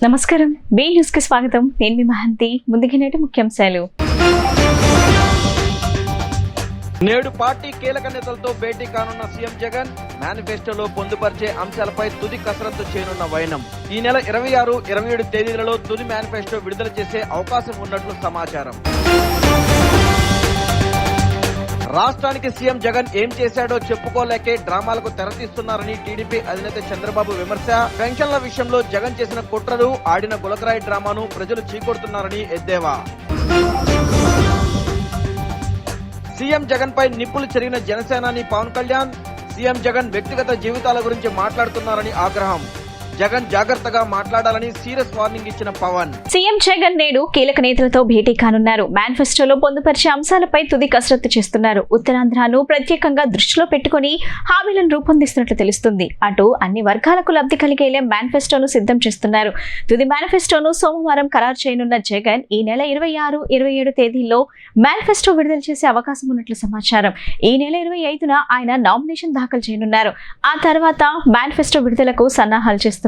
నమస్కారం, be news కి స్వాగతం. నేను మీ మహంతి. ముందుకి నేటి ముఖ్యాంశాలు. నేడు పార్టీ కీలక నేతలతో భేటీ కానున్న సీఎం జగన్. మేనిఫెస్టోలో పొందుపరిచే అంశాలపై తుది కసరత్తు చేయనున్న వైనం. ఈ నెల 26, 27 తేదీలలో తుది మేనిఫెస్టో విడుదల చేసే అవకాశం ఉన్నట్లు సమాచారం. రాష్ట్రానికి సీఎం జగన్ ఏం చేశాడో చెప్పుకోలేకే డ్రామాలకు తెరతీస్తున్నారని టీడీపీ అధినేత చంద్రబాబు విమర్శ. పెన్షన్ల విషయంలో జగన్ చేసిన కుట్రలు, ఆడిన గులకరాయి డ్రామాను ప్రజలు చీకొడుతున్నారని ఎద్దేవా. సీఎం జగన్ పై నిప్పులు చెరిగిన జనసేనాని పవన్ కళ్యాణ్. సీఎం జగన్ వ్యక్తిగత జీవితాల గురించి మాట్లాడుతున్నారని ఆగ్రహం. జగన్ జాగ్రత్తగా మాట్లాడాలని సీరియస్ వార్నింగ్ ఇచ్చిన పవన్. సీఎం జగన్ నేడు కీలక నేతలతో భేటీ కానున్నారు. మేనిఫెస్టోలో పొందుపరిచే అంశాలపై తుది కసరత్తు చేస్తున్నారు. ఉత్తరాంధ్రను ప్రత్యేకంగా దృష్టిలో పెట్టుకుని హామీలను రూపొందిస్తున్నట్లు తెలుస్తుంది. అటు అన్ని వర్గాలకు లబ్ధి కలిగేలా మేనిఫెస్టోను సిద్ధం చేస్తున్నారు. తుది మేనిఫెస్టోను సోమవారం ఖరారు చేయనున్న జగన్ ఈ నెల 26, 27 తేదీల్లో మేనిఫెస్టో విడుదల చేసే అవకాశం ఉన్నట్లు సమాచారం. ఈ నెల 25న ఆయన నామినేషన్ దాఖలు చేయనున్నారు. ఆ తర్వాత మేనిఫెస్టో విడుదలకు సన్నాహాలు చేస్తున్నారు.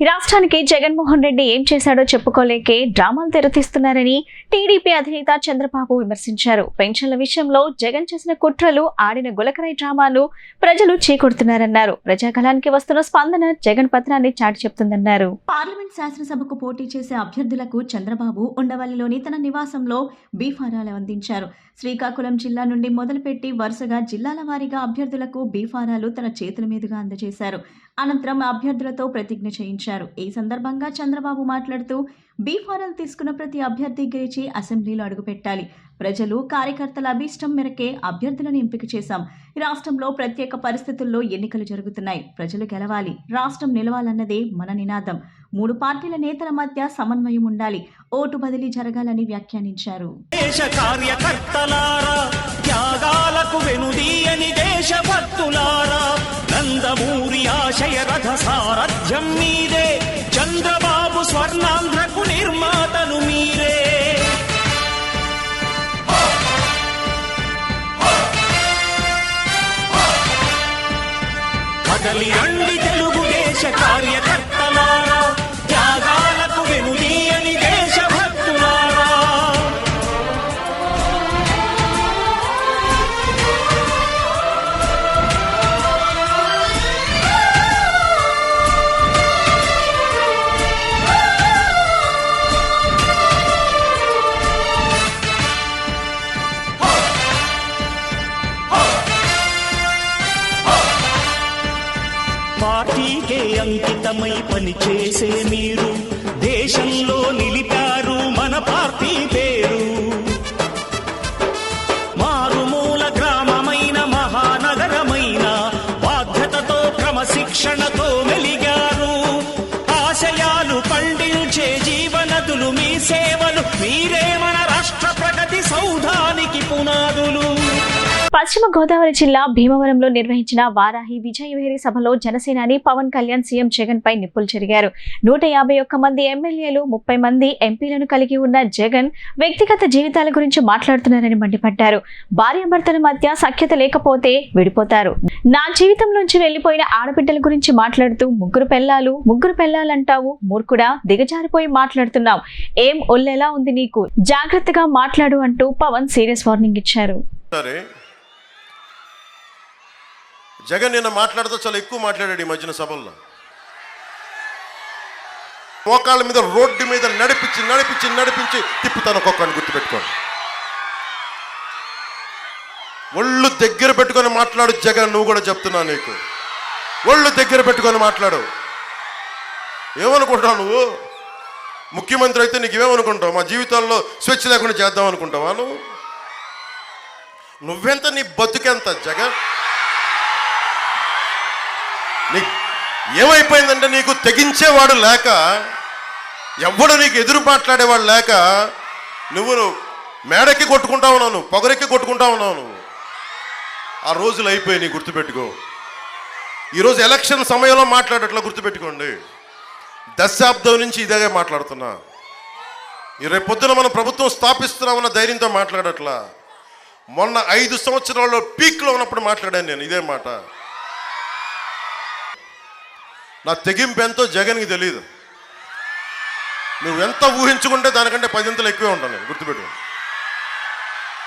ఈ రాష్ట్రానికి జగన్మోహన్ రెడ్డి ఏం చేశాడో చెప్పుకోలేకే డ్రామాలు తెరతీస్తున్నారని టీడీపీ అధినేత చంద్రబాబు విమర్శించారు. పెన్షన్ల విషయంలో జగన్ చేసిన కుట్రలు, ఆడిన గులకరాయి డ్రామాను ప్రజలు చీకొడుతున్నారన్నారు. ప్రజాగళానికి వస్తున్న స్పందన జగన్ పత్రాన్ని చాటి చెప్తుందన్నారు. పార్లమెంట్ శాసనసభకు పోటీ చేసే అభ్యర్థులకు చంద్రబాబు ఉండవల్లిలోని తన నివాసంలో బీఫారాలు అందించారు. శ్రీకాకుళం జిల్లా నుండి మొదలుపెట్టి వరుసగా జిల్లాల వారీగా అభ్యర్థులకు బీఫారాలు తన చేతుల మీదుగా అందజేశారు. అనంతరం అభ్యర్థులతో ప్రతిజ్ఞ చేయించారు. ఈ సందర్భంగా చంద్రబాబు మాట్లాడుతూ బీఫారాలు తీసుకున్న ప్రతి అభ్యర్థి గెలిచి అసెంబ్లీలో అడుగుపెట్టాలి. ప్రజలు, కార్యకర్తల అభీష్టం మేరకే అభ్యర్థులను ఎంపిక చేశాం. రాష్ట్రంలో ప్రత్యేక పరిస్థితుల్లో ఎన్నికలు జరుగుతున్నాయి. ప్రజలు గెలవాలి, రాష్ట్రం నిలవాలన్నదే మన నినాదం. 3 పార్టీల నేతల మధ్య సమన్వయం ఉండాలి. ఓటు బదిలీ జరగాలని వ్యాఖ్యానించారు. దేశ కార్యకర్తలారా, త్యాగాలకు వెనుదీయని దేశభక్తులారా, నందమూరి ఆశయ రథ సారథ్యం మీదే, చంద్రబాబు స్వర్ణాంధ్రకు నిర్మాతను మీరే. కదలి రండి తెలుగుదేశ కార్యకర్తలారా, త్యాగాలకు వెనుదీయని దేశభక్తులారా. పార్టీకే అంకితమై పనిచేసే మీరు దేశంలో నిలిపారు మన పార్టీ పేరు. మారుమూల గ్రామమైన మహానగరమైన బాధ్యతతో క్రమశిక్షణతో మెలిగారు. ఆశయాలు పండించే జీవనదులు మీ సేవలు, మీరే మన రాష్ట్ర ప్రగతి సౌధానికి పునాదులు. పశ్చిమ గోదావరి జిల్లా భీమవరంలో నిర్వహించిన వారాహి విజయవేరి సభలో జనసేనాని పవన్ కళ్యాణ్ సీఎం జగన్ పై నిప్పులు చెరిగారు. 151 మంది ఎమ్మెల్యేలు, 30 మంది ఎంపీలను కలిగి ఉన్న జగన్ వ్యక్తిగత జీవితాల గురించి మాట్లాడుతున్నారని మండిపడ్డారు. భార్యాభర్తల మధ్య సఖ్యత లేకపోతే విడిపోతారు. నా జీవితం నుంచి వెళ్లిపోయిన ఆడబిడ్డల గురించి మాట్లాడుతూ ముగ్గురు పెళ్లాలంటావు, మూర్ఖుడా, దిగజారిపోయి మాట్లాడుతున్నావు, ఏం ఒళ్ళెలా ఉంది నీకు, జాగ్రత్తగా మాట్లాడు అంటూ పవన్ సీరియస్ వార్నింగ్ ఇచ్చారు. జగన్ నిన్న మాట్లాడుతూ చాలా ఎక్కువ మాట్లాడాడు ఈ మధ్యన సభల్లో. మోకాళ్ళ మీద రోడ్డు మీద నడిపించి తిప్పుతాను ఒక్కొక్కడిని, గుర్తుపెట్టుకోండి. ఒళ్ళు దగ్గర పెట్టుకొని మాట్లాడు జగన్, నువ్వు కూడా చెప్తున్నా నీకు. ఒళ్ళు దగ్గర పెట్టుకొని మాట్లాడు. ఏమనుకుంటావు నువ్వు? ముఖ్యమంత్రి అయితే నీకేమనుకుంటావు? మా జీవితాల్లో స్వేచ్ఛ లేకుండా చేద్దాం అనుకుంటావా నువ్వు? నువ్వెంత, నీ బతుకెంత జగన్? నీకు ఏమైపోయిందంటే నీకు తెగించేవాడు లేక, ఎవ్వడు నీకు ఎదురు మాట్లాడేవాడు లేక నువ్వు మేడెక్కి కొట్టుకుంటా ఉన్నావు, నువ్వు పొగరెక్కి కొట్టుకుంటా ఉన్నావు నువ్వు. ఆ రోజులు అయిపోయి నీ గుర్తుపెట్టుకో. ఈరోజు ఎలక్షన్ సమయంలో మాట్లాడట్లా, గుర్తుపెట్టుకోండి. దశాబ్దం నుంచి ఇదే మాట్లాడుతున్నా. ఈ రేపు పొద్దున మనం ప్రభుత్వం స్థాపిస్తున్నామన్న ధైర్యంతో మాట్లాడట్లా. మొన్న 5 సంవత్సరాల్లో పీక్లో ఉన్నప్పుడు మాట్లాడాను నేను ఇదే మాట. నా తెగింపు ఎంతో జగన్కి తెలియదు. నువ్వెంత ఊహించుకుంటే దానికంటే 10 ఇంతలు ఎక్కువే ఉంటాను నేను, గుర్తుపెట్టు.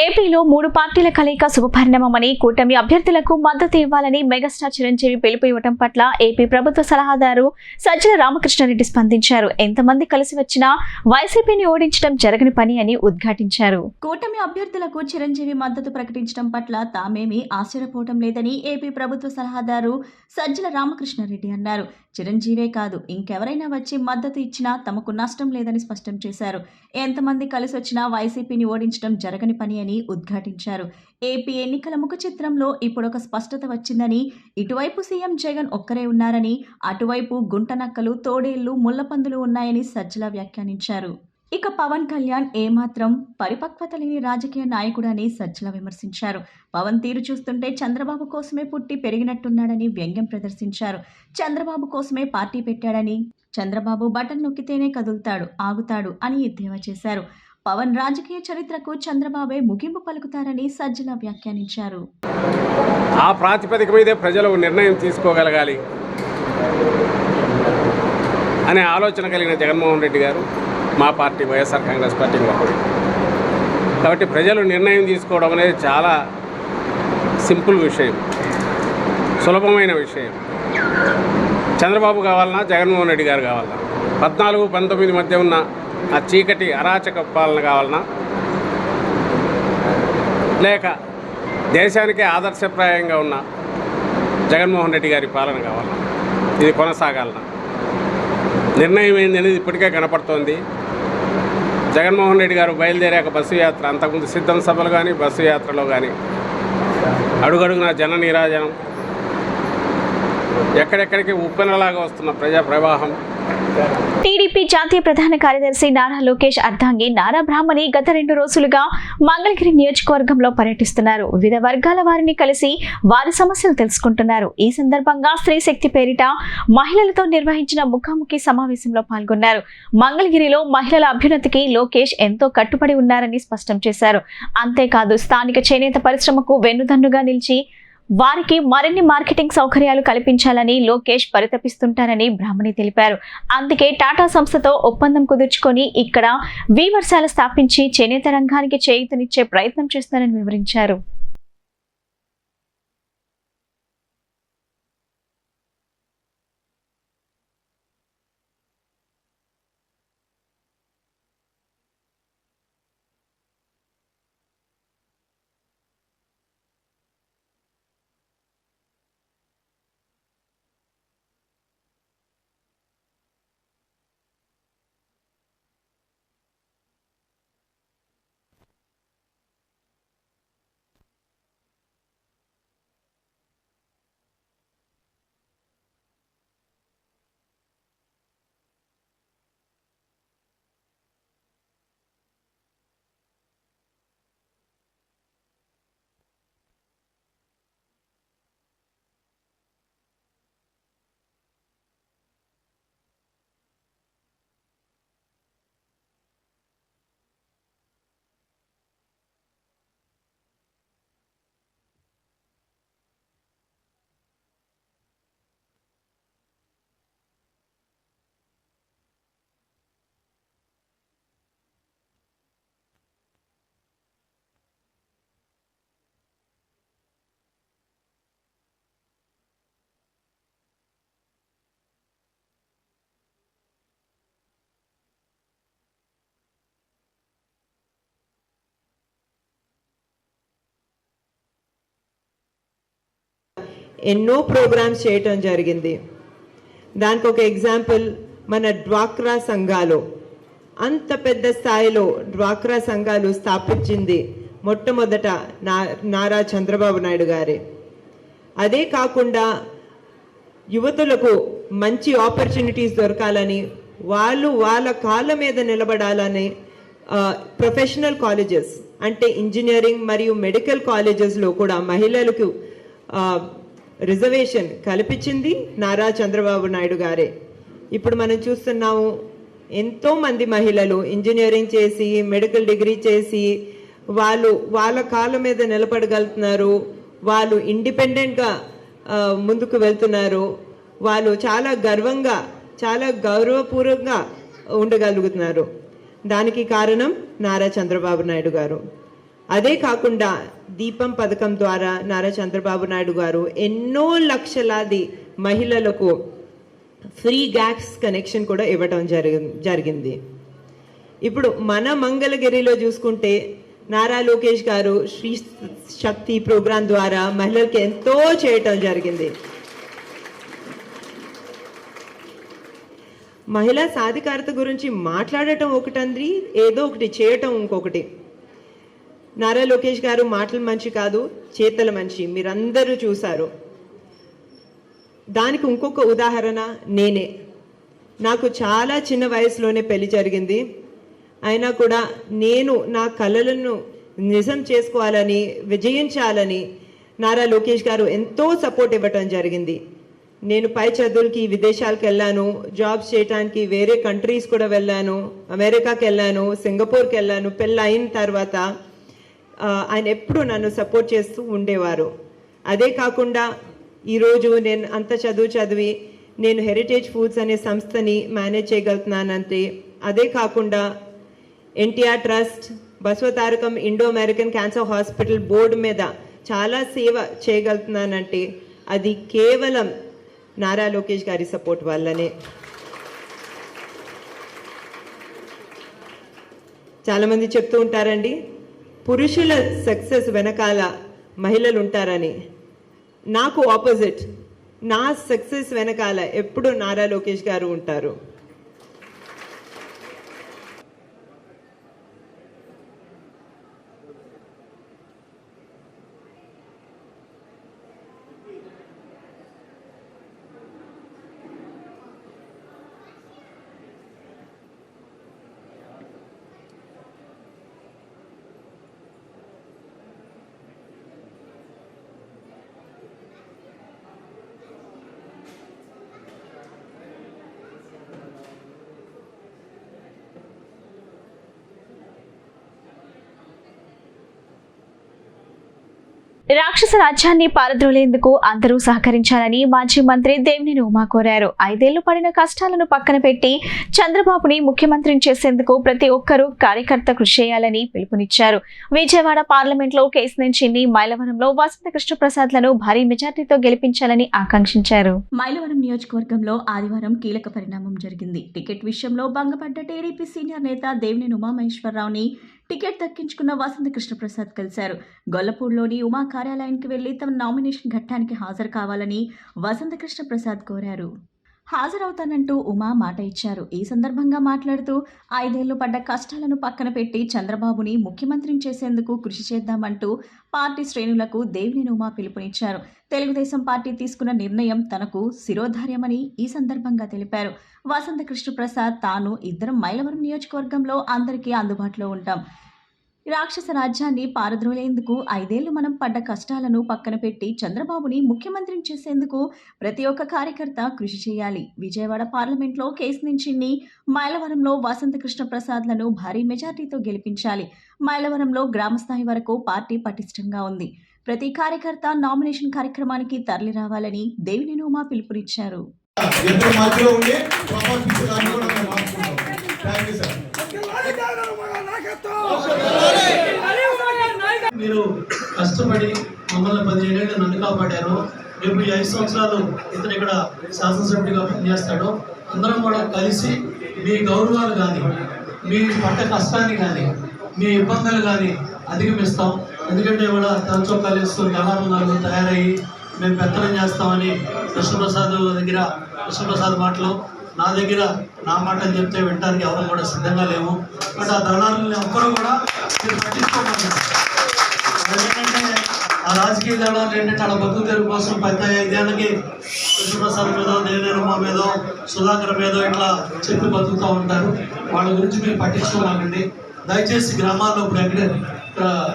ఏపీలో 3 పార్టీల కలయిక శుభపరిణామమని, కూటమి అభ్యర్థులకు మద్దతు ఇవ్వాలని మెగాస్టార్ చిరంజీవి పిలుపు ఇవ్వడం పట్ల ఏపీ ప్రభుత్వ సలహాదారు సజ్జల రామకృష్ణారెడ్డి స్పందించారు. ఎంతమంది కలిసి వచ్చినా వైసీపీని ఓడించడం జరగని పని అని ఉద్ఘాటించారు. కూటమి అభ్యర్థులకు చిరంజీవి మద్దతు ప్రకటించడం పట్ల తామేమీ ఆశ్చర్యపోవడం లేదని ఏపీ ప్రభుత్వ సలహాదారు సజ్జల రామకృష్ణారెడ్డి అన్నారు. చిరంజీవే కాదు, ఇంకెవరైనా వచ్చి మద్దతు ఇచ్చినా తమకు నష్టం లేదని స్పష్టం చేశారు. ఎంతమంది కలిసి వచ్చినా వైసీపీని ఓడించడం జరగని పని అని ఉద్ఘాటించారు. ఏపీ ఎన్నికల ముఖ చిత్రంలో ఇప్పుడొక స్పష్టత వచ్చిందని, ఇటువైపు సీఎం జగన్ ఒక్కరే ఉన్నారని, అటువైపు గుంటనక్కలు, తోడేళ్లు, ముళ్లపందులు ఉన్నాయని సజ్జల వ్యాఖ్యానించారు. ఇక పవన్ కళ్యాణ్ ఏమాత్రం పరిపక్వత లేని రాజకీయ నాయకుడని సజ్జల విమర్శించారు. పవన్ తీరు చూస్తుంటే చంద్రబాబు కోసమే పుట్టి పెరిగినట్టున్నాడని వ్యంగ్యం ప్రదర్శించారు. చంద్రబాబు కోసమే పార్టీ పెట్టాడని, చంద్రబాబు బటన్ నొక్కితేనే కదులుతాడు, ఆగుతాడు అని ఎద్దేవా చేశారు. పవన్ రాజకీయ చరిత్రకు చంద్రబాబే ముగింపు పలుకుతారని సజ్జల వ్యాఖ్యానించారు. ఆ ప్రాతిపదిక మీదే ప్రజలు నిర్ణయం తీసుకోగలగాలి అనే ఆలోచన కలిగిన జగన్మోహన్ రెడ్డి గారు మా పార్టీ వైఎస్ఆర్ కాంగ్రెస్ పార్టీకి ఒకరు. కాబట్టి ప్రజలు నిర్ణయం తీసుకోవడం అనేది చాలా సింపుల్ విషయం, సులభమైన విషయం. చంద్రబాబు కావాలన్నా జగన్మోహన్ రెడ్డి గారు కావాలన్నా, 14-19 మధ్య ఉన్న ఆ చీకటి అరాచక పాలన కావాలన్నా, లేక దేశానికే ఆదర్శప్రాయంగా ఉన్న జగన్మోహన్ రెడ్డి గారి పాలన కావాలన్నా, ఇది కొనసాగాలన్నా నిర్ణయం ఏంది అనేది ఇప్పటికే కనపడుతోంది. జగన్మోహన్ రెడ్డి గారు బయలుదేరాక బస్సు యాత్ర, అంతకుముందు సిద్ధం సభలు కానీ బస్సు యాత్రలో కానీ అడుగడుగున జన నీరాజనం, ఎక్కడెక్కడికి ఉప్పెనలాగా వస్తున్న ప్రజా ప్రవాహం. టీడీపీ జాతీయ ప్రధాన కార్యదర్శి నారా లోకేష్ అర్ధాంగి నారా బ్రాహ్మణి గత 2 రోజులుగా మంగళగిరి నియోజకవర్గంలో పర్యటిస్తున్నారు. వివిధ వర్గాల వారిని కలిసి వారి సమస్యలు తెలుసుకుంటున్నారు. ఈ సందర్భంగా స్త్రీ శక్తి పేరిట మహిళలతో నిర్వహించిన ముఖాముఖి సమావేశంలో పాల్గొన్నారు. మంగళగిరిలో మహిళల అభ్యున్నతికి లోకేష్ ఎంతో కట్టుబడి ఉన్నారని స్పష్టం చేశారు. అంతేకాదు, స్థానిక చేనేత పరిశ్రమకు వెన్నుదన్నుగా నిలిచి వారికి మరిన్ని మార్కెటింగ్ సౌకర్యాలు కల్పించాలని లోకేష్ పరితపిస్తుంటారని బ్రాహ్మణి తెలిపారు. అందుకే టాటా సంస్థతో ఒప్పందం కుదుర్చుకొని ఇక్కడ వీవర్శాల స్థాపించి చేనేత రంగానికి చేయూతనిచ్చే ప్రయత్నం చేస్తారని వివరించారు. ఎన్నో ప్రోగ్రామ్స్ చేయటం జరిగింది. దానికి ఒక ఎగ్జాంపుల్ మన డ్వాక్రా సంఘాలు. అంత పెద్ద స్థాయిలో డ్వాక్రా సంఘాలు స్థాపించింది మొట్టమొదట నారా చంద్రబాబు నాయుడు గారే. అదే కాకుండా యువతులకు మంచి ఆపర్చునిటీస్ దొరకాలని, వాళ్ళు వాళ్ళ కాళ్ళ మీద నిలబడాలని ప్రొఫెషనల్ కాలేజెస్ అంటే ఇంజనీరింగ్ మరియు మెడికల్ కాలేజెస్లో కూడా మహిళలకు రిజర్వేషన్ కల్పించింది నారా చంద్రబాబు నాయుడు గారే. ఇప్పుడు మనం చూస్తున్నాము, ఎంతోమంది మహిళలు ఇంజనీరింగ్ చేసి మెడికల్ డిగ్రీ చేసి వాళ్ళు వాళ్ళ కాళ్ళ మీద నిలబడగలుగుతున్నారు. వాళ్ళు ఇండిపెండెంట్గా ముందుకు వెళ్తున్నారు. వాళ్ళు చాలా గర్వంగా, చాలా గౌరవపూర్వకంగా ఉండగలుగుతున్నారు. దానికి కారణం నారా చంద్రబాబు నాయుడు గారు. అదే కాకుండా దీపం పథకం ద్వారా నారా చంద్రబాబు నాయుడు గారు ఎన్నో లక్షలాది మహిళలకు ఫ్రీ గ్యాస్ కనెక్షన్ కూడా ఇవ్వటం జరిగింది. ఇప్పుడు మన మంగళగిరిలో చూసుకుంటే నారా లోకేష్ గారు శ్రీ శక్తి ప్రోగ్రాం ద్వారా మహిళలకు ఎంతో చేయటం జరిగింది. మహిళా సాధికారత గురించి మాట్లాడటం ఒకటంది, ఏదో ఒకటి చేయటం ఇంకొకటి. నారా లోకేష్ గారు మాటలు మంచి కాదు, చేతల మంచి, మీరందరూ చూశారు. దానికి ఇంకొక ఉదాహరణ నేనే. నాకు చాలా చిన్న వయసులోనే పెళ్లి జరిగింది. అయినా కూడా నేను నా కలలను నిజం చేసుకోవాలని, విజయించాలని నారా లోకేష్ గారు ఎంతో సపోర్ట్ ఇవ్వటం జరిగింది. నేను పై చదువులకి విదేశాలకు వెళ్ళాను, జాబ్స్ చేయడానికి వేరే కంట్రీస్ కూడా వెళ్ళాను, అమెరికాకి వెళ్ళాను, సింగపూర్కి వెళ్ళాను. పెళ్ళి అయిన తర్వాత ఆయన ఎప్పుడు నన్ను సపోర్ట్ చేస్తూ ఉండేవారు. అదే కాకుండా ఈరోజు నేను అంత చదివి నేను హెరిటేజ్ ఫుడ్స్ అనే సంస్థని మేనేజ్ చేయగలుగుతున్నానంటే, అదే కాకుండా NTR trust, Basavatarakam Indo American cancer hospital board మీద చాలా సేవ చేయగలుగుతున్నానంటే అది కేవలం నారా లోకేష్ గారి సపోర్ట్ వల్లనే. చాలామంది చెప్తూ ఉంటారండి, పురుషుల సక్సెస్ వెనకాల మహిళలు ఉంటారని. నాకు ఆపోజిట్, నా సక్సెస్ వెనకాల ఎప్పుడు నారా లోకేష్ గారు ఉంటారు. రాక్షస రాజ్యాన్ని పారద్రోలేందుకు అందరూ సహకరించాలని మాజీ మంత్రి దేవినేని ఉమా కోరారు. 5 ఏళ్లు పడిన కష్టాలను పక్కన పెట్టి చంద్రబాబుని ముఖ్యమంత్రిని చేసేందుకు ప్రతి ఒక్కరూ కార్యకర్త కృషి చేయాలని పిలుపునిచ్చారు. విజయవాడ పార్లమెంట్లో కేశినేని మైలవరంలో వసంత కృష్ణప్రసాద్లను భారీ మెజార్టీతో గెలిపించాలని ఆకాంక్షించారు. మైలవరం నియోజకవర్గంలో ఆదివారం కీలక పరిణామం జరిగింది. టికెట్ విషయంలో భంగపడ్డ టీడీపీ సీనియర్ నేత దేవినేని ఉమామహేశ్వరరావుని టికెట్ దక్కించుకున్న వసంత కృష్ణప్రసాద్ కలిశారు. గొల్లపూడిలోని ఉమా కార్యాలయానికి వెళ్లి తమ నామినేషన్ ఘట్టానికి హాజరు కావాలని వసంత కృష్ణప్రసాద్ కోరారు. హాజరవుతానంటూ ఉమా మాట ఇచ్చారు. ఈ సందర్భంగా మాట్లాడుతూ 5 ఏళ్లు పడ్డ కష్టాలను పక్కన పెట్టి చంద్రబాబుని ముఖ్యమంత్రిని చేసేందుకు కృషి చేద్దామంటూ పార్టీ శ్రేణులకు దేవినేని ఉమా పిలుపునిచ్చారు. తెలుగుదేశం పార్టీ తీసుకున్న నిర్ణయం తనకు శిరోధార్యమని ఈ సందర్భంగా తెలిపారు. వసంత కృష్ణప్రసాద్ తాను ఇద్దరం మైలవరం నియోజకవర్గంలో అందరికీ అందుబాటులో ఉంటాం. రాక్షస రాజ్యాన్ని పారద్రోలేందుకు 5 ఏళ్లు మనం పడ్డ కష్టాలను పక్కన పెట్టి చంద్రబాబుని ముఖ్యమంత్రిని చేసేందుకు ప్రతి ఒక్క కార్యకర్త కృషి చేయాలి. విజయవాడ పార్లమెంట్లో కేశినేని, మైలవరంలో వసంత కృష్ణప్రసాద్లను భారీ మెజార్టీతో గెలిపించాలి. మైలవరంలో గ్రామస్థాయి వరకు పార్టీ పటిష్టంగా ఉంది. ప్రతి కార్యకర్త నామినేషన్ కార్యక్రమానికి తరలి రావాలని దేవినేని ఉమా పిలుపునిచ్చారు. మీరు కష్టపడి మమ్మల్ని 17 ఏళ్ళు నన్ను కాపాడారు. రేపు 5 సంవత్సరాలు ఇతను ఇక్కడ శాసనసభ్యుడిగా పనిచేస్తాడు. అందరం కూడా కలిసి మీ గౌరవాలు కానీ, మీ పట్ట కష్టాన్ని కానీ, మీ ఇబ్బందులు కానీ అధిగమిస్తాం. ఎందుకంటే కూడా తలచొక్కాలు వేసుకొని కళారంగాలు తయారయ్యి మేము పెత్తనం చేస్తామని కృష్ణప్రసాద్ దగ్గర కృష్ణప్రసాద్ మాటలు, నా దగ్గర నా మాట అని చెప్తే వినడానికి ఎవరు కూడా సిద్ధంగా లేవు. బట్ ఆ దళారులని ఎవ్వరూ కూడా మీరు పట్టించుకోమన్నారు. ఎందుకంటే ఆ రాజకీయ దళాలు ఏంటంటే వాళ్ళ బతుకు తెరువు కోసం 15 ఏళ్ళకి కృష్ణప్రసాద్ మీదో, దేవినేని ఉమా మీదో, సుధాకర్ మీదో ఇట్లా చెప్పి బతుకుతూ ఉంటారు. వాళ్ళ గురించి మీరు పట్టించుకోమాకండి. దయచేసి గ్రామాల్లో ఇప్పుడు ఎక్కడ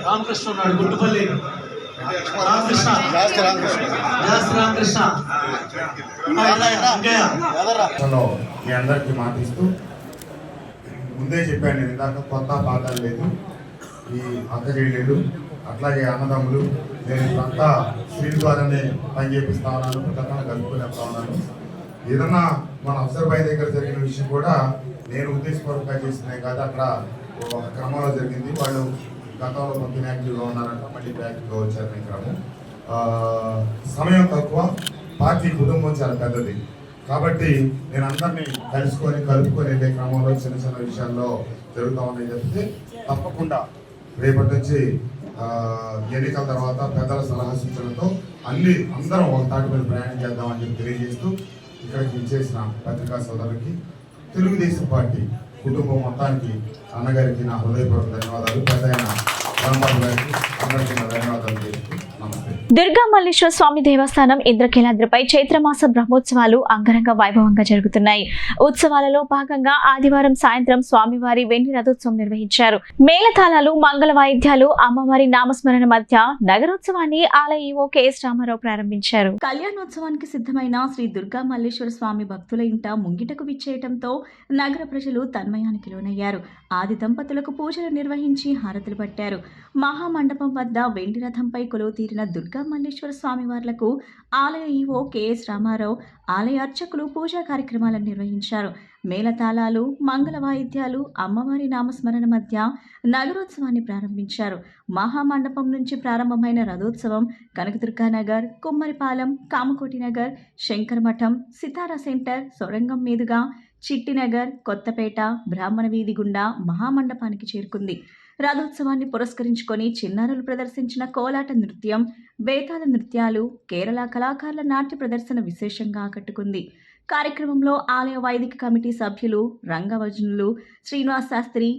రామకృష్ణ ఉన్నాడు, గుట్టుపల్లి రామకృష్ణ, రామకృష్ణ మీ అందరికీ మాటిస్తూ ముందే చెప్పాను నేను ఇందాక, కొత్త పాఠాలు లేదు. ఈ అక్క చెల్లెళ్ళు అట్లాగే అన్నదమ్ములు నేను ఇప్పుడంతా స్త్రీల ద్వారానే పని చేపిస్తా ఉన్నాను, ప్రతి కలుపుకొని వెళ్తా ఉన్నాను. ఏదన్నా మన అఫ్సర్ భాయ్ దగ్గర జరిగిన విషయం కూడా నేను ఉద్దేశపూర్వకంగా చేసినవి కాదు, అక్కడ ఒక క్రమంలో జరిగింది. వాళ్ళు గతంలో కొంత యాక్టివ్గా ఉన్నారంట, మళ్ళీ యాక్టివ్గా వచ్చారు. ఈ క్రమం సమయం తక్కువ, పార్టీ కుటుంబం చాలా పెద్దది కాబట్టి నేను అందరినీ కలుపుకొని వెళ్ళే క్రమంలో చిన్న చిన్న విషయాల్లో జరుగుతూ ఉన్నాయి చెప్తే తప్పకుండా రేపటి నుంచి ఎన్నికల తర్వాత పెద్దల సలహా సూచనలతో అందరం ఒక తాటి మీద ప్రయాణం చేద్దామని చెప్పి తెలియజేస్తూ ఇక్కడికి ఇచ్చేసిన పత్రికా సోదరులకి, తెలుగుదేశం పార్టీ కుటుంబం మొత్తానికి అన్నగారికి నా హృదయపూర్వక ధన్యవాదాలు. పెద్ద అయిన రాంబాబు గారికి అందరికీ నా ధన్యవాదాలు చేస్తూ నమస్తే. దుర్గా మల్లేశ్వర స్వామి దేవస్థానం ఇంద్రకీలాద్రిపై చైత్రమాస బ్రహ్మోత్సవాలు అంగరంగ వైభవంగా జరుగుతున్నాయి. ఉత్సవాలలో భాగంగా ఆదివారం సాయంత్రం స్వామివారి వెండి రథోత్సవం నిర్వహించారు. మేళతాళాలు, మంగళ వాయిద్యాలు, అమ్మవారి నామస్మరణ మధ్య నగరోత్సవాన్ని ఆలయ ఈవో కెఎస్ రామారావు ప్రారంభించారు. కళ్యాణోత్సవానికి సిద్ధమైన శ్రీ దుర్గా మల్లేశ్వర స్వామి భక్తుల ఇంట ముంగిటకు విచ్చేయటంతో నగర ప్రజలు తన్మయానికి లోనయ్యారు. ఆది దంపతులకు పూజలు నిర్వహించి హారతులు పట్టారు. మహామండపం వద్ద వెండి రథంపై కొలువు తీరిన దుర్గా మల్లేశ్వర స్వామి వార్లకు ఆలయ ఈవో కెఎస్ రామారావు, ఆలయ అర్చకులు పూజా కార్యక్రమాలను నిర్వహించారు. మేళతాళాలు, మంగళ వాయిద్యాలు, అమ్మవారి నామస్మరణ మధ్య నగరోత్సవాన్ని ప్రారంభించారు. మహామండపం నుంచి ప్రారంభమైన రథోత్సవం కనకదుర్గానగర్, కుమ్మరిపాలెం, కామకోటి నగర్, శంకరమఠం, సితారా సెంటర్, సొరంగం మీదుగా చిట్టినగర్, కొత్తపేట, బ్రాహ్మణ వీధి గుండా మహామండపానికి చేరుకుంది. రథోత్సవాన్ని పురస్కరించుకొని చిన్నారులు ప్రదర్శించిన కోలాట నృత్యం, బేతాళ నృత్యాలు, కేరళ కళాకారుల నాట్య ప్రదర్శన విశేషంగా ఆకట్టుకుంది. కార్యక్రమంలో ఆలయ వైదిక కమిటీ సభ్యులు, రంగవజనులు శ్రీనివాస్ శాస్త్రి,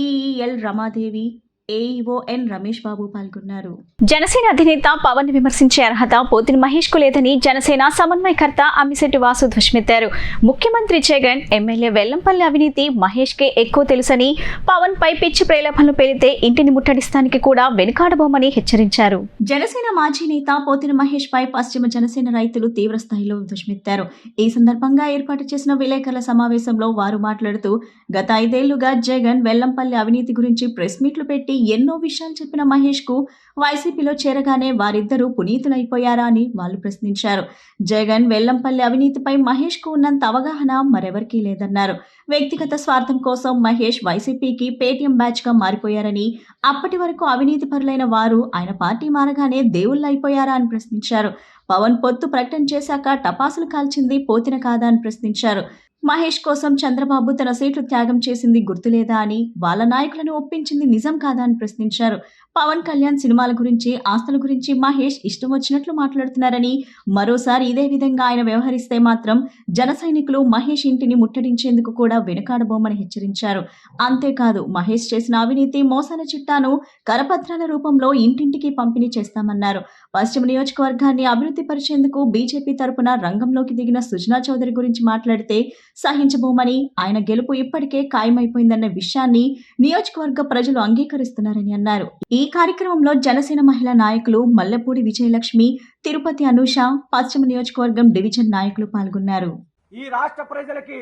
ఈఈఎల్ రమాదేవి, ఏఈఓ ఎన్ రమేష్ బాబు పాల్గొన్నారు. జనసేన అధినేత పవన్ ని విమర్శించే అర్హత పోతిని మహేష్ కు లేదని జనసేన సమన్వయకర్త అమ్మిశెట్టి వాసు ధ్వజమెత్తారు. ముఖ్యమంత్రి జగన్, ఎమ్మెల్యే వెల్లంపల్లి అవినీతి మహేష్ కే ఎక్కువ తెలుసని, పవన్ పై పిచ్చి ప్రేలాపనలు పేలితే ఇంటిని ముట్టడిస్తానికి కూడా వెనుకాడబోమని హెచ్చరించారు. జనసేన మాజీ నేత పోతిని మహేష్ పై పశ్చిమ జనసేన రైతులు తీవ్ర స్థాయిలో ధ్వజమెత్తారు. ఈ సందర్భంగా ఏర్పాటు చేసిన విలేకరుల సమావేశంలో వారు మాట్లాడుతూ, గత 5 ఏళ్లుగా జగన్, వెల్లంపల్లి అవినీతి గురించి ప్రెస్ మీట్లు పెట్టి ఎన్నో విషయాలు చెప్పిన మహేష్ కు వైసీపీలో చేరగానే వారిద్దరూ పునీతులైపోయారా అని వాళ్ళు ప్రశ్నించారు. జగన్, వెల్లంపల్లి అవినీతిపై మహేష్ కు ఉన్నంత అవగాహన మరెవరికీ లేదన్నారు. వ్యక్తిగత స్వార్థం కోసం మహేష్ వైసీపీకి పేటీఎం బ్యాచ్ గా మారిపోయారని, అప్పటి వరకు అవినీతి పరులైన వారు ఆయన పార్టీ మారగానే దేవుళ్ళు అయిపోయారా అని ప్రశ్నించారు. పవన్ పొత్తు ప్రకటన చేశాక టపాసులు కాల్చింది పోతిన కాదా అని ప్రశ్నించారు. మహేష్ కోసం చంద్రబాబు తన సీట్లు త్యాగం చేసింది గుర్తులేదా అని, వాళ్ళ నాయకులను ఒప్పించింది నిజం కాదా అని ప్రశ్నించారు. పవన్ కళ్యాణ్ సినిమాల గురించి, ఆస్తుల గురించి మహేష్ ఇష్టం వచ్చినట్లు మాట్లాడుతున్నారని, మరోసారి ఇదే విధంగా ఆయన వ్యవహరిస్తే మాత్రం జన సైనికులు మహేష్ ఇంటిని ముట్టడించేందుకు కూడా వెనుకాడబోమని హెచ్చరించారు. అంతేకాదు, మహేష్ చేసిన అవినీతి మోసాల చిట్టాను కరపత్రాల రూపంలో ఇంటింటికి పంపిణీ చేస్తామన్నారు. పశ్చిమ నియోజకవర్గాన్ని అభివృద్ధి పరిచేందుకు బీజేపీ తరపున రంగంలోకి దిగిన సుజనా చౌదరి గురించి మాట్లాడితే సహించబోమని, ఆయన గెలుపు ఇప్పటికే ఖాయమైపోయిందన్న విషయాన్ని నియోజకవర్గ ప్రజలు అంగీకరిస్తున్నారని అన్నారు. ఈ కార్యక్రమంలో జనసేన మహిళా నాయకులు మల్లెపూడి విజయలక్ష్మి, తిరుపతి అనూష, పశ్చిమ నియోజకవర్గం డివిజన్ నాయకులు పాల్గొన్నారు. ఈ రాష్ట్ర ప్రజలకి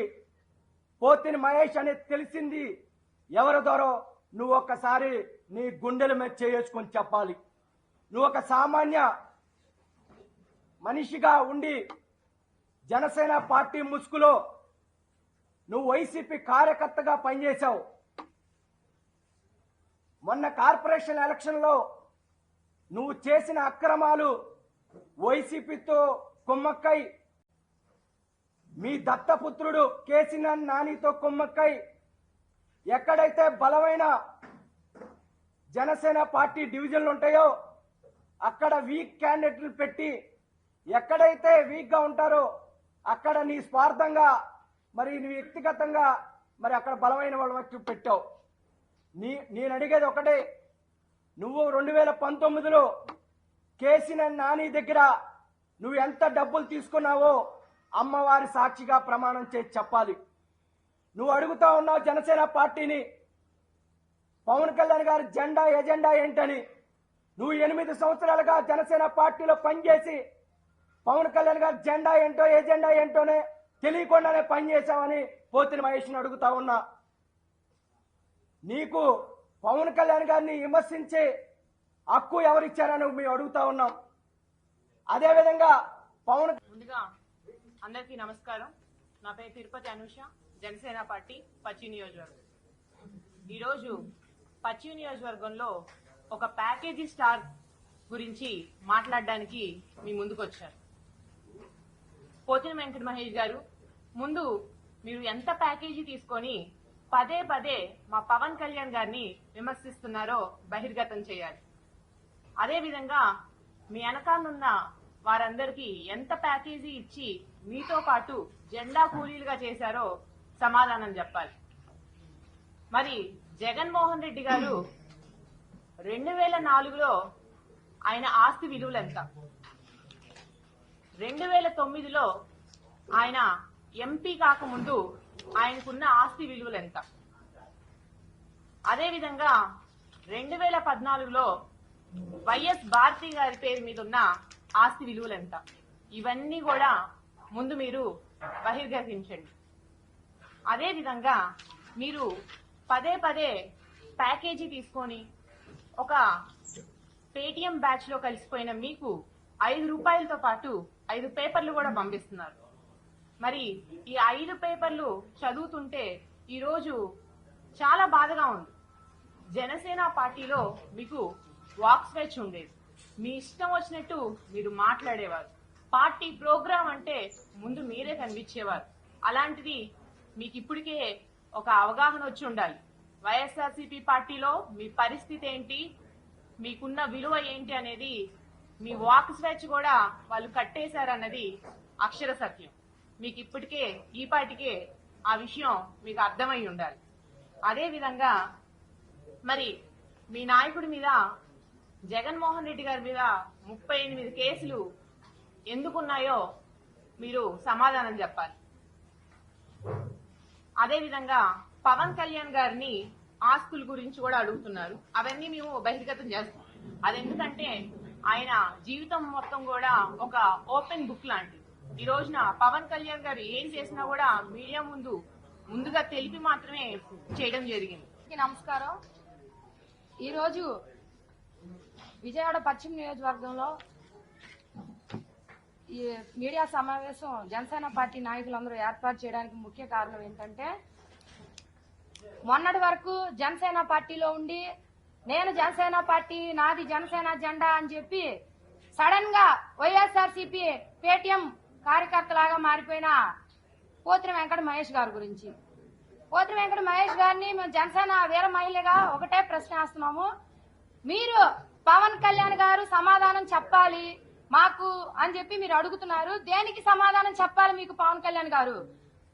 పోతిని మహేష్ అనేది తెలిసింది ఎవరి ద్వారా నువ్వు ఒక్కసారి నీ గుండెల మీద చేసుకొని చెప్పాలి. నువ్వు ఒక సామాన్య మనిషిగా ఉండి జనసేన పార్టీ ముసుగులో నువ్వు వైసీపీ కార్యకర్తగా పనిచేశావు. మొన్న కార్పొరేషన్ ఎలక్షన్లో నువ్వు చేసిన అక్రమాలు వైసీపీతో కుమ్మక్కై, మీ దత్తపుత్రుడు కేసీఆర్ నానితో కుమ్మక్కై, ఎక్కడైతే బలమైన జనసేన పార్టీ డివిజన్లు ఉంటాయో అక్కడ వీక్ క్యాండిడేట్లు పెట్టి, ఎక్కడైతే వీక్గా ఉంటారో అక్కడ నీ స్వార్థంగా మరి నీ వ్యక్తిగతంగా మరి అక్కడ బలమైన వాళ్ళ వ్యక్తి పెట్టావు. నేను అడిగేది ఒకటే, నువ్వు 2019లో కేసీఆర్ నాని దగ్గర నువ్వు ఎంత డబ్బులు తీసుకున్నావో అమ్మవారి సాక్షిగా ప్రమాణం చేసి చెప్పాలి. నువ్వు అడుగుతా ఉన్నావు జనసేన పార్టీని, పవన్ కళ్యాణ్ గారి జెండా ఎజెండా ఏంటని. నువ్వు 8 సంవత్సరాలుగా జనసేన పార్టీలో పనిచేసి పవన్ కళ్యాణ్ గారి జెండా ఏంటో ఎజెండా ఏంటోనే తెలియకుండానే పనిచేశావని పోతిని మహేష్ని అడుగుతా ఉన్నా. నీకు పవన్ కళ్యాణ్ గారిని విమర్శించే హక్కు ఎవరిచ్చారని మేము అడుగుతా ఉన్నాం. అదేవిధంగా ముందుగా అందరికీ నమస్కారం. నా పేరు తిరుపతి అనూష, జనసేన పార్టీ పశ్చిమ నియోజకవర్గం. ఈరోజు పశ్చిమ నియోజకవర్గంలో ఒక ప్యాకేజీ స్టార్ గురించి మాట్లాడడానికి మీ ముందుకు వచ్చారు. పోతిన వెంకట మహేష్ గారు, ముందు మీరు ఎంత ప్యాకేజీ తీసుకొని పదే పదే మా పవన్ కళ్యాణ్ గారిని విమర్శిస్తున్నారో బహిర్గతం చేయాలి. అదేవిధంగా మీ వెనకాలనున్న వారందరికీ ఎంత ప్యాకేజీ ఇచ్చి మీతో పాటు జెండా కూలీలుగా చేశారో సమాధానం చెప్పాలి. మరి జగన్మోహన్ రెడ్డి గారు 2004లో ఆయన ఆస్తి విలువలు ఎంత, 2009లో ఆయన ఎంపీ కాకముందు ఆయనకున్న ఆస్తి విలువలు ఎంత, అదేవిధంగా 2014లో వైఎస్ భారతి గారి పేరు మీద ఉన్న ఆస్తి విలువలు ఎంత, ఇవన్నీ కూడా ముందు మీరు బహిర్గతించండి. అదేవిధంగా మీరు పదే పదే ప్యాకేజీ తీసుకొని ఒక పేటిఎం బ్యాచ్ లో కలిసిపోయిన మీకు 5 రూపాయలతో పాటు 5 పేపర్లు కూడా పంపిస్తున్నారు. మరి ఈ 5 పేపర్లు చదువుతుంటే ఈరోజు చాలా బాధగా ఉంది. జనసేన పార్టీలో మీకు వాక్ స్వేచ్ఛ ఉండేది, మీ ఇష్టం వచ్చినట్టు మీరు మాట్లాడేవారు. పార్టీ ప్రోగ్రాం అంటే ముందు మీరే కనిపించేవారు. అలాంటిది మీకు ఇప్పటికే ఒక అవగాహన వచ్చి ఉండాలి. వైఎస్ఆర్సీపీ పార్టీలో మీ పరిస్థితి ఏంటి, మీకున్న విలువ ఏంటి అనేది, మీ వాక్ స్వేచ్ఛ కూడా వాళ్ళు కట్టేశారన్నది అక్షర సత్యం. మీకు ఇప్పటికే ఈ పార్టీకే ఆ విషయం మీకు అర్థమై ఉండాలి. అదేవిధంగా మరి మీ నాయకుడి మీద, జగన్మోహన్ రెడ్డి గారి మీద 38 కేసులు ఎందుకున్నాయో మీరు సమాధానం చెప్పాలి. అదేవిధంగా పవన్ కళ్యాణ్ గారిని ఆస్తుల గురించి కూడా అడుగుతున్నారు. అవన్నీ మేము బహిర్గతం చేస్తాం. అదెందుకంటే ఆయన జీవితం మొత్తం కూడా ఒక ఓపెన్ బుక్ లాంటిది. ఈ రోజున పవన్ కళ్యాణ్ గారు ఏం చేసినా కూడా మీడియా ముందుగా తెలిపి మాత్రమే చేయడం జరిగింది. నమస్కారం. ఈరోజు విజయవాడ పశ్చిమ నియోజకవర్గంలో ఈ మీడియా సమావేశం జనసేన పార్టీ నాయకులందరూ ఏర్పాటు చేయడానికి ముఖ్య కారణం ఏంటంటే, మొన్నటి వరకు జనసేన పార్టీలో ఉండి నేను జనసేన పార్టీ, నాది జనసేన జెండా అని చెప్పి సడన్ గా వైఎస్ఆర్సీపీ పేటీఎం కార్యకర్తలాగా మారిపోయిన పోతిన వెంకట మహేష్ గారి గురించి. పోతిన వెంకట మహేష్ గారిని మేము జనసేన వీర మహిళగా ఒకటే ప్రశ్న వేస్తున్నాము. మీరు పవన్ కళ్యాణ్ గారు సమాధానం చెప్పాలి మాకు అని చెప్పి మీరు అడుగుతున్నారు. దేనికి సమాధానం చెప్పాలి మీకు పవన్ కళ్యాణ్ గారు?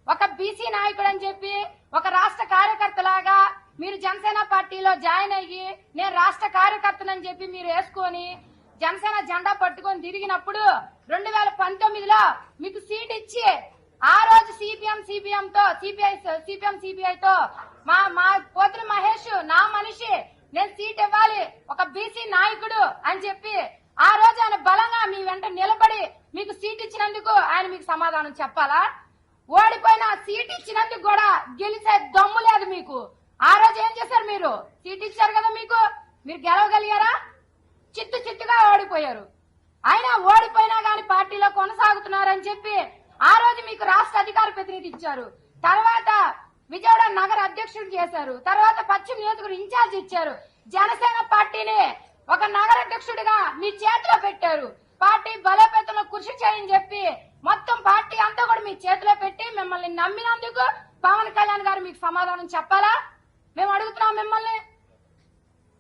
ఒక బీసీ నాయకుడు అని చెప్పి, ఒక రాష్ట్ర కార్యకర్తలాగా మీరు జనసేన పార్టీలో జాయిన్ అయ్యి నేను రాష్ట్ర కార్యకర్తనని చెప్పి మీరు వేసుకొని జనసేన జెండా పట్టుకొని తిరిగినప్పుడు 2019లో మీకు సీట్ ఇచ్చి ఆ రోజు సిపిఐతో మా పోతిన మహేష్ నా మనిషి, నేను సీట్ ఇవ్వాలి ఒక బీసీ నాయకుడు అని చెప్పి ఆ రోజు ఆయన బలంగా మీ వెంట నిలబడి మీకు సీట్ ఇచ్చినందుకు ఆయన మీకు సమాధానం చెప్పాలా? ఓడిపోయిన సీట్ ఇచ్చినందుకు కూడా గెలిచే దమ్ము లేదు మీకు. ఆ రోజు ఏం చేశారు? మీరు సీట్ ఇచ్చారు కదా, మీరు గెలవగలిగారా? చిత్తుగా ఓడిపోయారు. అయినా ఓడిపోయినా గాని పార్టీలో కొనసాగుతున్నారని చెప్పి ఆ రోజు మీకు రాష్ట్ర అధికార ప్రతినిధి ఇచ్చారు. తర్వాత విజయవాడ నగర అధ్యక్షుడు చేశారు. తర్వాత పశ్చిమ నియోజకవర్గ ఇన్ఛార్జ్ ఇచ్చారు. జనసేన పార్టీని ఒక నగర అధ్యక్షుడిగా మీ చేతిలో పెట్టారు. పార్టీ బలోపేతంలో కృషి చేయని చెప్పి మొత్తం పార్టీ అంతా కూడా మీ చేతిలో పెట్టి మిమ్మల్ని నమ్మినందుకు పవన్ కళ్యాణ్ గారు మీకు సమాధానం చెప్పాలా? మేము అడుగుతున్నాం మిమ్మల్ని.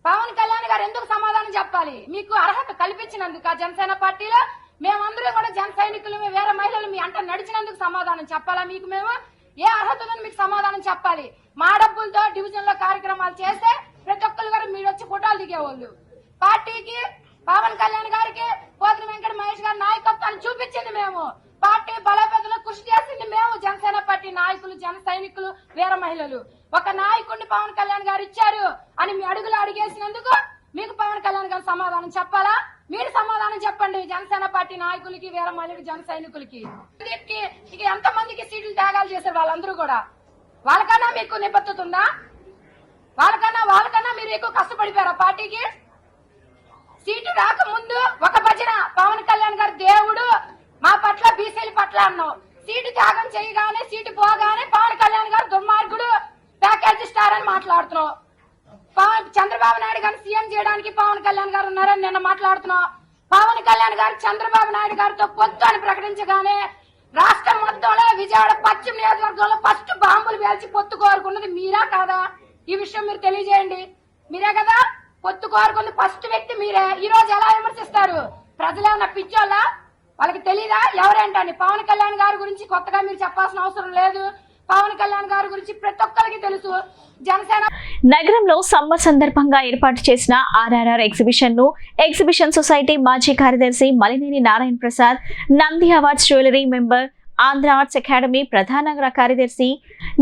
పవన్ కళ్యాణ్ గారు ఎందుకు సమాధానం చెప్పాలి? మీకు అర్హత కల్పించినందుకు జనసేన పార్టీలో మేమందరూ కూడా జన సైనికులు, వేరే మహిళలు మీ అంట నడిచినందుకు సమాధానం చెప్పాలా మీకు? మేము ఏ అర్హత ఉందని మీకు సమాధానం చెప్పాలి? మా డబ్బులతో డివిజన్ లో కార్యక్రమాలు చేస్తే ప్రతి ఒక్కరు గారు మీరు వచ్చి ఫోటోలు దిగేవాళ్ళు. పార్టీకి, పవన్ కళ్యాణ్ గారికి, పోతిన వెంకట మహేష్ గారి నాయకత్వాన్ని చూపించింది మేము. పార్టీ బలోపేతంలో కృషి చేసింది మేము. జనసేన పార్టీ నాయకులు, జన సైనికులు, వీర మహిళలు. ఒక నాయకుడిని పవన్ కళ్యాణ్ గారు ఇచ్చారు అని మీ అడుగులు అడిగేసినందుకు మీకు పవన్ కళ్యాణ్ గారు సమాధానం చెప్పాలా? మీరు సమాధానం చెప్పండి జనసేన పార్టీ నాయకులకి, వీర మహిళలకి, జన సైనికులకి. ఇక ఎంతమందికి సీట్లు త్యాగాలు చేశారు వాళ్ళందరూ కూడా. వాళ్ళకన్నా మీకు నిబద్ధత ఉందా? వాళ్ళకన్నా మీరు ఎక్కువ కష్టపడిపోయారా పార్టీకి? సీటు రాకముందు ఒక భజన పవన్ కళ్యాణ్ గారు దేవుడు మా పట్ల, బీసీల పట్ల అన్నావు. సీటు త్యాగం చేయగానే, సీటు పోగానే పవన్ కళ్యాణ్ గారు ఎవరికి పవన్ కళ్యాణ్ గారు ఉన్నారని నిన్న మాట్లాడుతున్నాం. పవన్ కళ్యాణ్ గారు చంద్రబాబు నాయుడు గారితో పొత్తు అని ప్రకటించగానే రాష్ట్రం మొత్తంలో విజయవాడ పశ్చిమ నియోజకవర్గంలో ఫస్ట్ బాంబులు పేల్చి పొత్తు కోరుకున్నది మీరా కాదా? ఈ విషయం మీరు తెలియజేయండి. మీరే కదా పొత్తు కోరుకున్నది ఫస్ట్ వ్యక్తి మీరే. ఈ రోజు ఎలా విమర్శిస్తారు? ప్రజలేమన్నా పిచ్చోళ్ళ? వాళ్ళకి తెలీదా ఎవరేంటని? పవన్ కళ్యాణ్ గారి గురించి కొత్తగా మీరు చెప్పాల్సిన అవసరం లేదు. పవన్ కళ్యాణ్ గారి గురించి ప్రతి ఒక్కరికి తెలుసు. జనసేన నగరంలో సమ్మర్ సందర్భంగా ఏర్పాటు చేసిన ఆర్ఆర్ఆర్ ఎగ్జిబిషన్ సొసైటీ మాజీ కార్యదర్శి Malineni Narayana Prasad, Nandi awards jewellery member, Andhra arts academy ప్రధాన కార్యదర్శి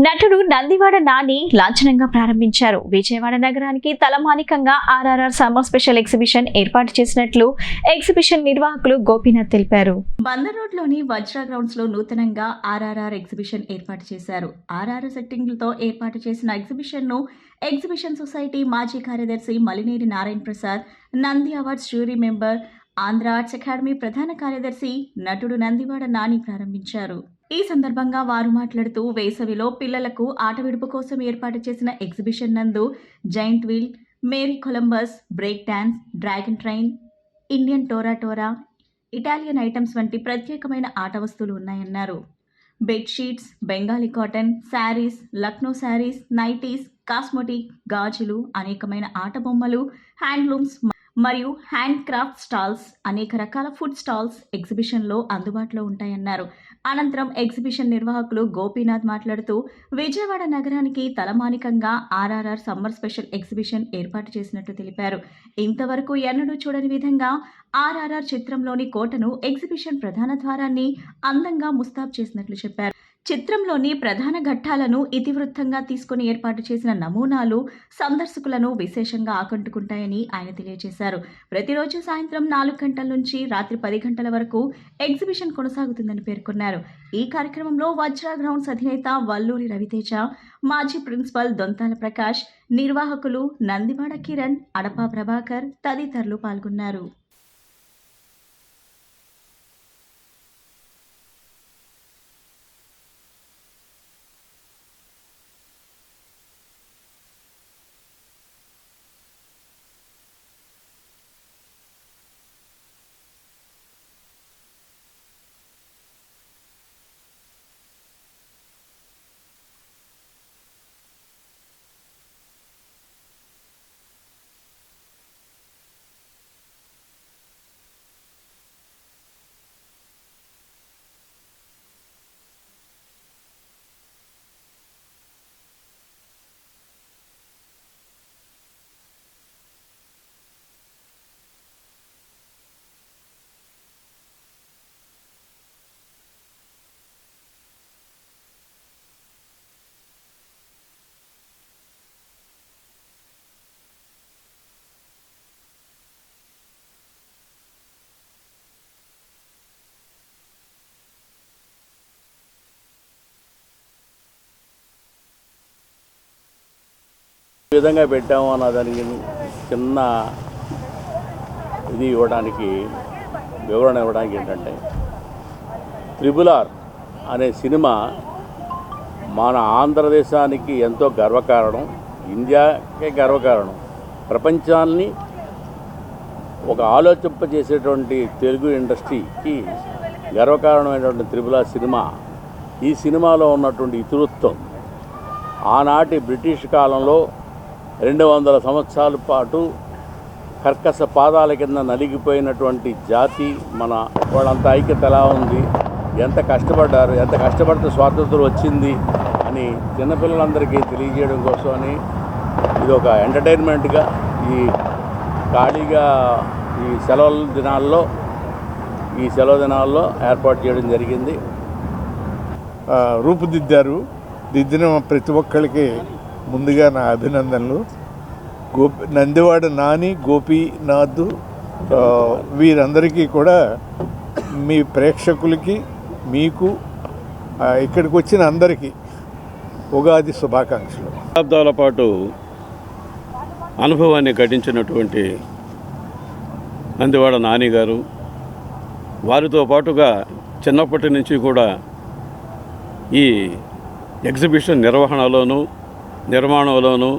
నటుడు నందివాడ నాని లాంఛనంగా ప్రారంభించారు. విజయవాడ నగరానికి తలమానికంగా ఆర్ఆర్ఆర్ సమ్మర్ స్పెషల్ ఎగ్జిబిషన్ ఏర్పాటు చేసినట్లు ఎగ్జిబిషన్ నిర్వాహకులు గోపీనాథ్ తెలిపారు. బందర్ రోడ్లోని వజ్రా గ్రౌండ్స్ లో నూతనంగా ఆర్ఆర్ఆర్ ఎగ్జిబిషన్ ఏర్పాటు చేశారు. ఆర్ఆర్ సెట్టింగ్లతో ఏర్పాటు చేసిన ఎగ్జిబిషన్ సొసైటీ మాజీ కార్యదర్శి Malineni Narayana Prasad, Nandi awards jury member, Andhra arts academy ప్రధాన కార్యదర్శి నటుడు నందివాడ నాని ప్రారంభించారు. ఈ సందర్భంగా వారు మాట్లాడుతూ వేసవిలో పిల్లలకు ఆట విడుపు కోసం ఏర్పాటు చేసిన ఎగ్జిబిషన్ నందు giant wheel, merry Columbus, break dance, dragon train, Indian టోరా, ఇటాలియన్ ఐటమ్స్ వంటి ప్రత్యేకమైన ఆట వస్తువులు ఉన్నాయన్నారు. Bedsheets, Bengali cotton, saris, Lucknow saris, nighties, cosmetic, గాజులు, అనేకమైన ఆట బొమ్మలు, హ్యాండ్లూమ్స్ మరియు హ్యాండ్ క్రాఫ్ట్ స్టాల్స్, అనేక రకాల ఫుడ్ స్టాల్స్ ఎగ్జిబిషన్లో అందుబాటులో ఉంటాయన్నారు. అనంతరం ఎగ్జిబిషన్ నిర్వాహకులు గోపీనాథ్ మాట్లాడుతూ విజయవాడ నగరానికి తలమానికంగా ఆర్ఆర్ఆర్ సమ్మర్ స్పెషల్ ఎగ్జిబిషన్ ఏర్పాటు చేసినట్లు తెలిపారు. ఇంతవరకు ఎన్నడూ చూడని విధంగా ఆర్ఆర్ఆర్ చిత్రంలోని కోటను ఎగ్జిబిషన్ ప్రధాన ద్వారాన్ని అందంగా ముస్తాబు చేసినట్లు చెప్పారు. చిత్రంలోని ప్రధాన ఘట్టాలను ఇతివృత్తంగా తీసుకుని ఏర్పాటు చేసిన నమూనాలు సందర్శకులను విశేషంగా ఆకట్టుకుంటాయని ఆయన తెలియజేశారు. ప్రతిరోజు సాయంత్రం 4 గంటల నుంచి రాత్రి 10 గంటల వరకు ఎగ్జిబిషన్ కొనసాగుతుందని పేర్కొన్నారు. ఈ కార్యక్రమంలో వజ్రా గ్రౌండ్స్ అధినేత వల్లూరి రవితేజ, మాజీ ప్రిన్సిపల్ దొంతాల ప్రకాష్, నిర్వాహకులు నందివాడ కిరణ్, అడపా ప్రభాకర్ తదితరులు పాల్గొన్నారు. ఈ విధంగా పెట్టాము అన్న దానికి చిన్న వివరణ ఇవ్వడానికి ఏంటంటే, RRR అనే సినిమా మన ఆంధ్రదేశానికి ఎంతో గర్వకారణం, ఇండియాకే గర్వకారణం, ప్రపంచాన్ని ఒక ఆలోచింపజేసేటువంటి తెలుగు ఇండస్ట్రీకి గర్వకారణమైనటువంటి RRR సినిమా. ఈ సినిమాలో ఉన్నటువంటి ఇతివృత్తం ఆనాటి బ్రిటిష్ కాలంలో 200 సంవత్సరాల పాటు కర్కశ పాదాల కింద నలిగిపోయినటువంటి జాతి మన వాళ్ళంతా ఐక్యత ఎలా ఉంది, ఎంత కష్టపడ్డారు, ఎంత కష్టపడితే స్వాతంత్రం వచ్చింది అని చిన్నపిల్లలందరికీ తెలియజేయడం కోసమని ఇది ఒక ఎంటర్టైన్మెంట్గా ఈ ఖాళీగా ఈ సెలవు దినాల్లో ఏర్పాటు చేయడం జరిగింది. రూపుదిద్దారు. దిద్దిన ప్రతి ఒక్కరికి ముందుగా నా అభినందనలు. నందివాడ నాని, గోపీనాథ్ వీరందరికీ కూడా మీ ప్రేక్షకులకి, మీకు ఇక్కడికి వచ్చిన అందరికీ ఉగాది శుభాకాంక్షలు. శతాబ్దాల పాటు అనుభవాన్ని గడించినటువంటి నందివాడ నాని గారు, వారితో పాటుగా చిన్నప్పటి నుంచి కూడా ఈ ఎగ్జిబిషన్ నిర్వహణలోనూ, నిర్మాణంలోనూ,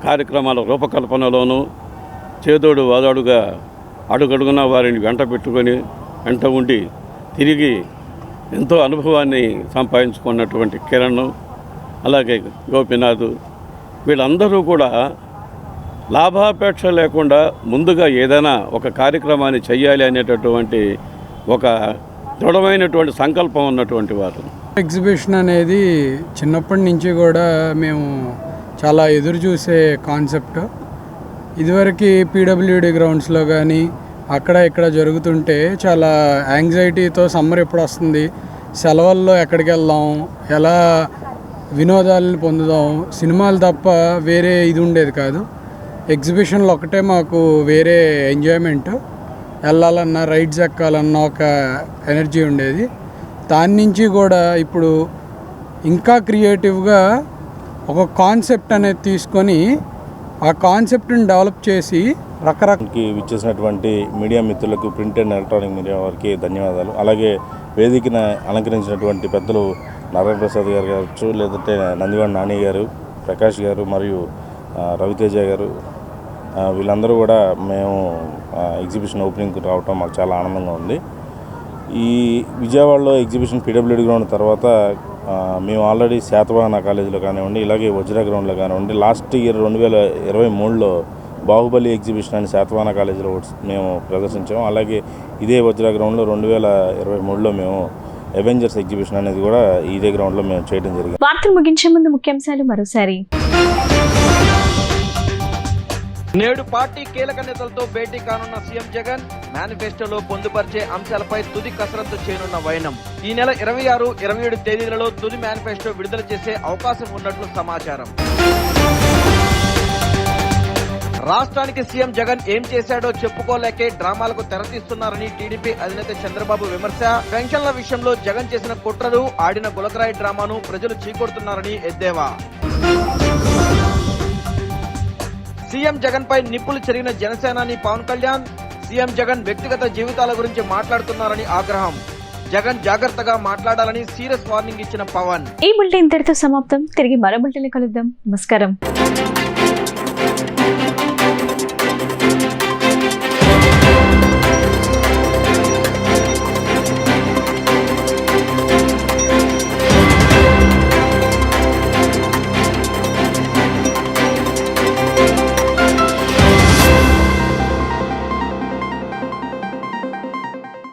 కార్యక్రమాల రూపకల్పనలోనూ చేదోడు వాదాడుగా అడుగడుగున వారిని వెంట పెట్టుకొని వెంట ఉండి తిరిగి ఎంతో అనుభవాన్ని సంపాదించుకున్నటువంటి కిరణ్, అలాగే గోపీనాథ్, వీళ్ళందరూ కూడా లాభాపేక్ష లేకుండా ముందుగా ఏదైనా ఒక కార్యక్రమాన్ని చెయ్యాలి అనేటటువంటి ఒక దృఢమైనటువంటి సంకల్పం ఉన్నటువంటి వారు. ఎగ్జిబిషన్ అనేది చిన్నప్పటి నుంచి కూడా మేము చాలా ఎదురు చూసే కాన్సెప్ట్. ఇదివరకు పీడబ్ల్యూడి గ్రౌండ్స్లో కానీ అక్కడ ఇక్కడ జరుగుతుంటే చాలా యాంగ్జైటీతో సమ్మర్ ఎప్పుడు వస్తుంది, సెలవుల్లో ఎక్కడికి వెళ్దాం, ఎలా వినోదాలను పొందుదాం, సినిమాలు తప్ప వేరే ఇది ఉండేది కాదు. ఎగ్జిబిషన్లో ఒకటే మాకు వేరే ఎంజాయ్మెంట్, వెళ్ళాలన్నా రైడ్స్ ఎక్కాలన్నా ఒక ఎనర్జీ ఉండేది. దాని నుంచి కూడా ఇప్పుడు ఇంకా క్రియేటివ్గా ఒక కాన్సెప్ట్ అనేది తీసుకొని ఆ కాన్సెప్ట్ని డెవలప్ చేసి రకరకాల విచ్చేసినటువంటి మీడియా మిత్రులకు, ప్రింట్ అండ్ ఎలక్ట్రానిక్ మీడియా వారికి ధన్యవాదాలు. అలాగే వేదికను అలంకరించినటువంటి పెద్దలు నారాయణ ప్రసాద్ గారు కావచ్చు, లేదంటే నందివాడ నాని గారు, ప్రకాష్ గారు మరియు రవితేజ గారు, వీళ్ళందరూ కూడా మేము ఎగ్జిబిషన్ ఓపెనింగ్కి రావటం మాకు చాలా ఆనందంగా ఉంది. ఈ విజయవాడలో ఎగ్జిబిషన్ పీడబ్ల్యూడి గ్రౌండ్ తర్వాత మేము ఆల్రెడీ శాతవాహన కాలేజీలో కానివ్వండి, ఇలాగే వజ్రా గ్రౌండ్లో కానివ్వండి, లాస్ట్ ఇయర్ 2023లో బాహుబలి ఎగ్జిబిషన్ అని శాతవాహన కాలేజీలో మేము ప్రదర్శించాము. అలాగే ఇదే వజ్రా గ్రౌండ్లో 2023లో మేము అవెంజర్స్ ఎగ్జిబిషన్ అనేది కూడా ఇదే గ్రౌండ్లో మేము చేయడం జరిగింది. వార్తలు ముగించే ముందు ముఖ్యాంశాలు మరోసారి. నేడు పార్టీ కీలక నేతలతో భేటీ కానున్న సీఎం జగన్, మేనిఫెస్టోలో పొందుపరిచే అంశాలపై తుది కసరత్తు చేయనున్న వైనం. ఈ నెల 26, 27 తేదీలలో తుది మేనిఫెస్టో విడుదల చేసే అవకాశం ఉన్నట్లు సమాచారం. రాష్ట్రానికి సీఎం జగన్ ఏం చేశాడో చెప్పుకోలేకే డ్రామాలకు తెరతీస్తున్నారని టీడీపీ అధినేత చంద్రబాబు విమర్శ. పెన్షన్ల విషయంలో జగన్ చేసిన కుట్రలు, ఆడిన గులకరాయి డ్రామాను ప్రజలు చీకొడుతున్నారని ఎద్దేవా. సీఎం జగన్ పై నిప్పులు చెరిగిన జనసేనాని పవన్ కళ్యాణ్, సీఎం జగన్ వ్యక్తిగత జీవితాల గురించి మాట్లాడుతున్నారని ఆగ్రహం. జగన్ జాగ్రత్తగా మాట్లాడాలని సీరియస్ వార్నింగ్ ఇచ్చిన పవన్. ఈ బులెటిన్ ఇంతటితో సమాప్తం. తిరిగి మరో బులెటిన్ కలుద్దాం. నమస్కారం.